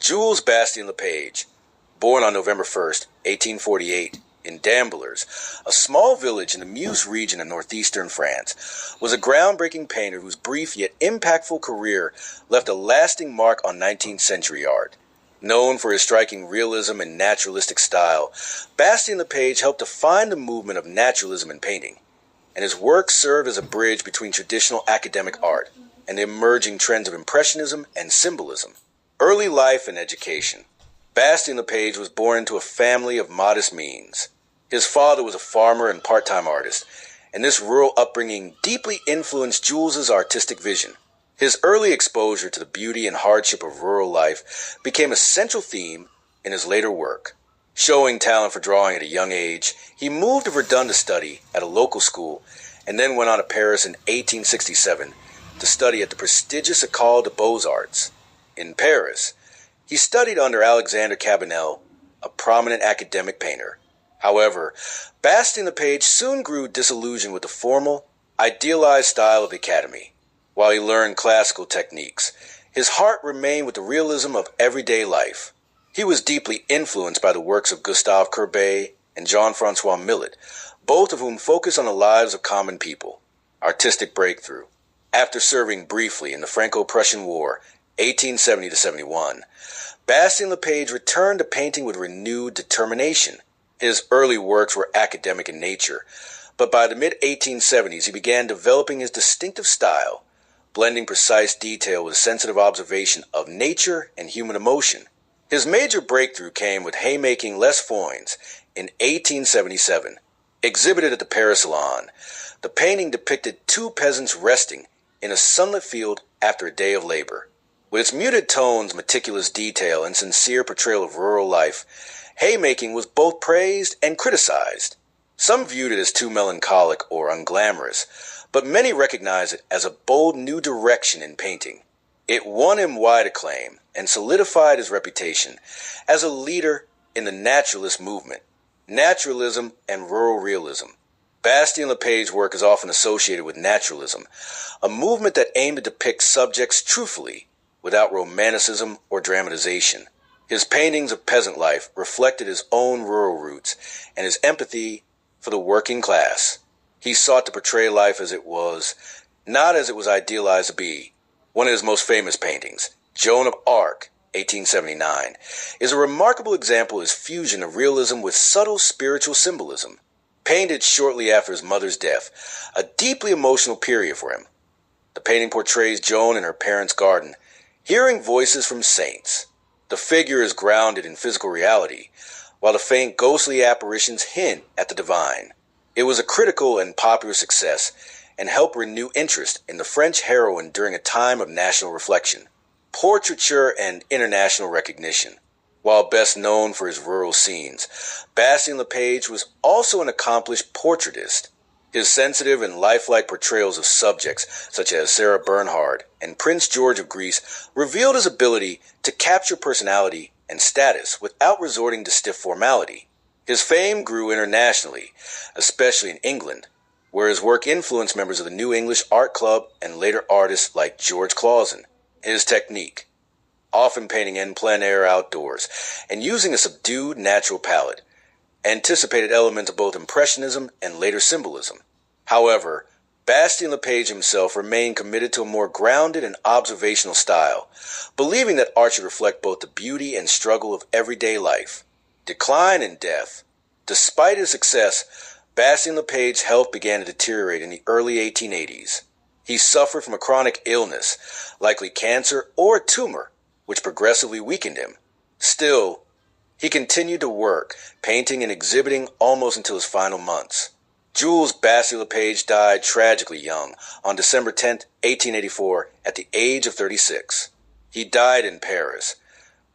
Jules Bastien-Lepage, born on November 1st, 1848, in Damvillers, a small village in the Meuse region of northeastern France, was a groundbreaking painter whose brief yet impactful career left a lasting mark on 19th century art. Known for his striking realism and naturalistic style, Bastien-Lepage helped define the movement of naturalism in painting, and his work served as a bridge between traditional academic art and the emerging trends of Impressionism and Symbolism. Early life and education. Bastien-Lepage was born into a family of modest means. His father was a farmer and part-time artist, and this rural upbringing deeply influenced Jules's artistic vision. His early exposure to the beauty and hardship of rural life became a central theme in his later work. Showing talent for drawing at a young age, he moved to Verdun to study at a local school and then went on to Paris in 1867 to study at the prestigious École de Beaux-Arts. In Paris, he studied under Alexandre Cabanel, a prominent academic painter. However, Bastien-Lepage soon grew disillusioned with the formal, idealized style of the academy. While he learned classical techniques, his heart remained with the realism of everyday life. He was deeply influenced by the works of Gustave Courbet and Jean-François Millet, both of whom focus on the lives of common people. Artistic breakthrough. After serving briefly in the Franco-Prussian War, 1870-71, Bastien-Lepage returned to painting with renewed determination. His early works were academic in nature, but by the mid-1870s he began developing his distinctive style, blending precise detail with sensitive observation of nature and human emotion. His major breakthrough came with Haymaking Les Foins in 1877. Exhibited at the Paris Salon, the painting depicted two peasants resting in a sunlit field after a day of labor. With its muted tones, meticulous detail, and sincere portrayal of rural life, Haymaking was both praised and criticized. Some viewed it as too melancholic or unglamorous, but many recognized it as a bold new direction in painting. It won him wide acclaim and solidified his reputation as a leader in the naturalist movement, naturalism and rural realism. Bastien-Lepage's work is often associated with naturalism, a movement that aimed to depict subjects truthfully, without romanticism or dramatization. His paintings of peasant life reflected his own rural roots and his empathy for the working class. He sought to portray life as it was, not as it was idealized to be. One of his most famous paintings, Joan of Arc, 1879, is a remarkable example of his fusion of realism with subtle spiritual symbolism. Painted shortly after his mother's death, a deeply emotional period for him. The painting portrays Joan in her parents' garden, hearing voices from saints. The figure is grounded in physical reality, while the faint ghostly apparitions hint at the divine. It was a critical and popular success, and helped renew interest in the French heroine during a time of national reflection, portraiture, and international recognition. While best known for his rural scenes, Bastien-Lepage was also an accomplished portraitist. His sensitive and lifelike portrayals of subjects such as Sarah Bernhardt and Prince George of Greece revealed his ability to capture personality and status without resorting to stiff formality. His fame grew internationally, especially in England, where his work influenced members of the New English Art Club and later artists like George Clausen. His technique, often painting en plein air outdoors and using a subdued natural palette, anticipated elements of both Impressionism and later Symbolism. However, Bastien-Lepage himself remained committed to a more grounded and observational style, believing that art should reflect both the beauty and struggle of everyday life. Decline and death. Despite his success, Bastien-Lepage's health began to deteriorate in the early 1880s. He suffered from a chronic illness, likely cancer or a tumor, which progressively weakened him. Still, he continued to work, painting and exhibiting almost until his final months. Jules Bastien-Lepage died tragically young on December 10, 1884, at the age of 36. He died in Paris,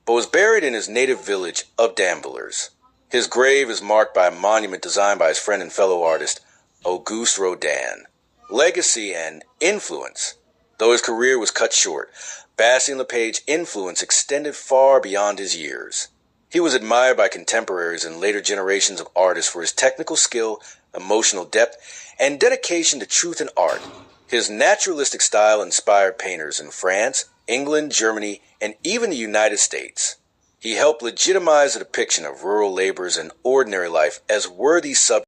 but was buried in his native village of Damvillers. His grave is marked by a monument designed by his friend and fellow artist, Auguste Rodin. Legacy and influence. Though his career was cut short, Bastien-Lepage's influence extended far beyond his years. He was admired by contemporaries and later generations of artists for his technical skill, emotional depth, and dedication to truth in art. His naturalistic style inspired painters in France, England, Germany, and even the United States. He helped legitimize the depiction of rural laborers and ordinary life as worthy subjects